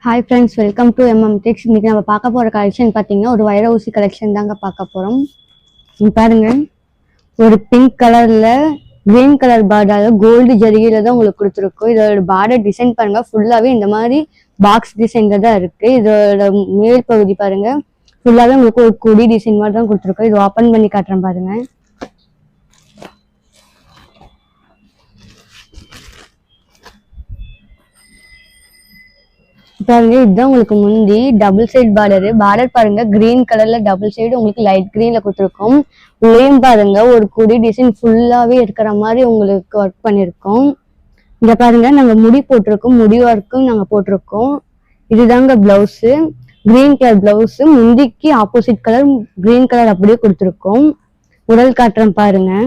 Hi friends, welcome to MMTech. இன்னைக்கு நம்ம பார்க்க போற கலெக்ஷன் பாத்தீங்கன்னா ஒரு வைர ஊசி கலெக்ஷன் தாங்க பார்க்க போறோம். பாருங்க, ஒரு பிங்க் கலர்ல கிரீன் கலர் பார்டர் கோல்டு ஜரிகையில தான் உங்களுக்கு கொடுத்துருக்கோம். இதோட பார்டர் டிசைன் பாருங்க, ஃபுல்லாவே இந்த மாதிரி பாக்ஸ் டிசைன்ல தான் இருக்கு. இதோட மேல் பகுதி பாருங்க, ஃபுல்லாவே உங்களுக்கு ஒரு கொடி டிசைன் மாதிரி தான் கொடுத்துருக்கோம். இது ஓபன் பண்ணி காட்டுறேன் பாருங்க. பாருங்க, இதுதான் உங்களுக்கு முந்தி டபுள் சைட் பார்டர் பாருங்க, கிரீன் கலர்ல டபுள் சைடு உங்களுக்கு லைட் கிரீன்ல கொடுத்துருக்கோம். உள்ளேயும் பாருங்க ஒரு கொடி டிசைன் ஃபுல்லாவே இருக்கிற மாதிரி உங்களுக்கு ஒர்க் பண்ணிருக்கோம். இங்க பாருங்க, நாங்க முடி போட்டிருக்கோம், முடி ஒர்க்கும் நாங்க போட்டிருக்கோம். இதுதாங்க பிளவுஸ், கிரீன் கலர் பிளவுஸ், முந்திக்கு ஆப்போசிட் கலர் கிரீன் கலர் அப்படியே கொடுத்துருக்கோம். உடல் காட்டுறேன் பாருங்க.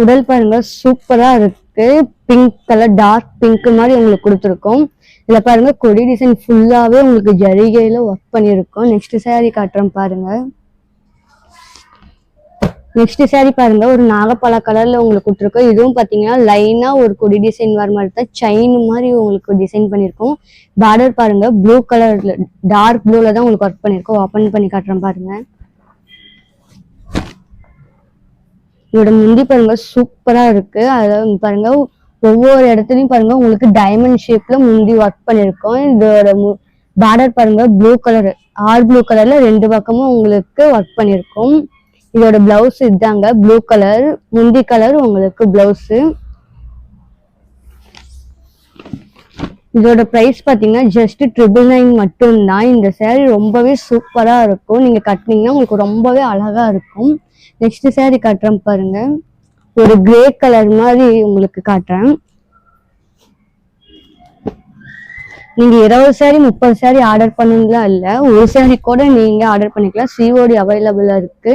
உடல் பாருங்க சூப்பரா இருக்கு, பிங்க் கலர் டார்க் பிங்க் மாதிரி உங்களுக்கு கொடுத்துருக்கோம். இதுல பாருங்க கொடி டிசைன் ஃபுல்லாவே உங்களுக்கு ஜரிகையில ஒர்க் பண்ணிருக்கோம். நெக்ஸ்ட் சாரி காட்டுறேன் பாருங்க. நெக்ஸ்ட் சாரி பாருங்க, ஒரு நாகப்பழ கலர்ல உங்களுக்கு கொடுத்துருக்கோம். இதுவும் பாத்தீங்கன்னா லைனா ஒரு கொடி டிசைன் வர மாதிரி தான் செயின் மாதிரி உங்களுக்கு டிசைன் பண்ணிருக்கோம். பார்டர் பாருங்க ப்ளூ கலர்ல டார்க் ப்ளூல தான் உங்களுக்கு ஒர்க் பண்ணிருக்கோம். ஓபன் பண்ணி காட்டுறேன் பாருங்க. இதோட முந்தி பாருங்க சூப்பரா இருக்கு. அதாவது பாருங்க ஒவ்வொரு இடத்துலயும் பாருங்க உங்களுக்கு டைமண்ட் ஷேப்ல முந்தி ஒர்க் பண்ணிருக்கோம். இதோட பார்டர் பாருங்க ப்ளூ கலர் ப்ளூ கலர்ல ரெண்டு பக்கமும் உங்களுக்கு ஒர்க் பண்ணிருக்கோம். இதோட பிளவுஸ் இதாங்க ப்ளூ கலர், முந்தி கலர் உங்களுக்கு பிளவுஸ். இதோட பிரைஸ் பாத்தீங்கன்னா ஜஸ்ட் 999 மட்டும்தான். இந்த சேரீ ரொம்பவே சூப்பரா இருக்கும், நீங்க கட்டினீங்கன்னா உங்களுக்கு ரொம்பவே அழகா இருக்கும். நெக்ஸ்ட் சாரி காட்டுறேன் பாருங்க, ஒரு கிரே கலர் மாதிரி உங்களுக்கு காட்டுறேன். நீங்க 20 சாரி 30 சாரி ஆர்டர் பண்ணுங்களா இல்ல, ஒரு சாரி கூட நீங்க ஆர்டர் பண்ணிக்கலாம். சிஓடி அவைலபிளா இருக்கு,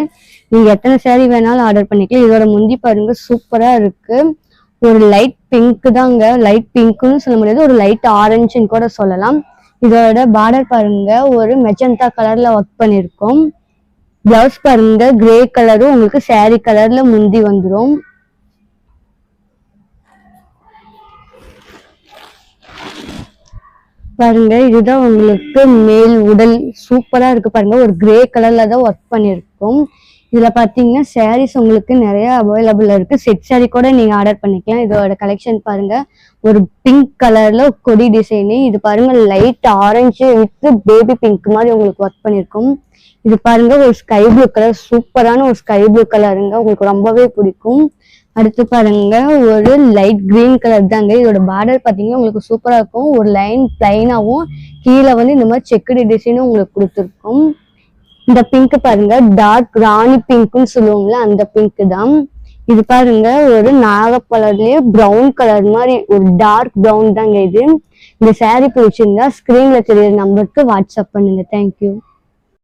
நீங்க எத்தனை சாரி வேணாலும் ஆர்டர் பண்ணிக்கலாம். இதோட முந்தி பாருங்க சூப்பரா இருக்கு, ஒரு லைட் பிங்க் தாங்க, லைட் பிங்க்னு சொல்ல முடியாது, ஒரு லைட் ஆரஞ்சுன்னு கூட சொல்லலாம். இதோட பார்டர் பாருங்க ஒரு மெஜந்தா கலர்ல ஒர்க் பண்ணிருக்கோம். பிளவுஸ் பாருங்க கிரே கலரும் உங்களுக்கு சாரி கலர்ல முந்தி வந்துடும். பாருங்க, இதுதான் உங்களுக்கு மேல் உடல் சூப்பரா இருக்கு பாருங்க, ஒரு கிரே கலர்ல தான் ஒர்க் பண்ணிருக்கோம். இதுல பாத்தீங்கன்னா சாரீஸ் உங்களுக்கு நிறைய அவைலபிள் இருக்கு, செட் சாரி கூட நீங்க ஆர்டர் பண்ணிக்கலாம். இதோட கலெக்ஷன் பாருங்க, ஒரு பிங்க் கலர்ல கொடி டிசைனு. இது பாருங்க light orange with baby pink மாதிரி உங்களுக்கு ஒர்க் பண்ணிருக்கோம். இது பாருங்க ஒரு ஸ்கை ப்ளூ கலர், சூப்பரான ஒரு ஸ்கை ப்ளூ கலருங்க, உங்களுக்கு ரொம்பவே பிடிக்கும். அடுத்து பாருங்க ஒரு லைட் கிரீன் கலர் தாங்க. இதோட பார்டர் பாத்தீங்கன்னா உங்களுக்கு சூப்பரா இருக்கும், ஒரு லைன் பிளைனாவும் கீழே வந்து இந்த மாதிரி செக்குடு டிசைனும் உங்களுக்கு கொடுத்துருக்கும். இந்த பிங்க் பாருங்க டார்க் ராணி பிங்க்னு சொல்லுவாங்கல்ல, அந்த பிங்க் தான். இது பாருங்க ஒரு நாகப்பழர்லயே ப்ரௌன் கலர் மாதிரி ஒரு டார்க் ப்ரௌன் தாங்க இது. இந்த சாரீ பிடிச்சிருந்தா ஸ்கிரீன்ல தெரியற நம்பருக்கு வாட்ஸ்அப் பண்ணுங்க. தேங்க்யூ.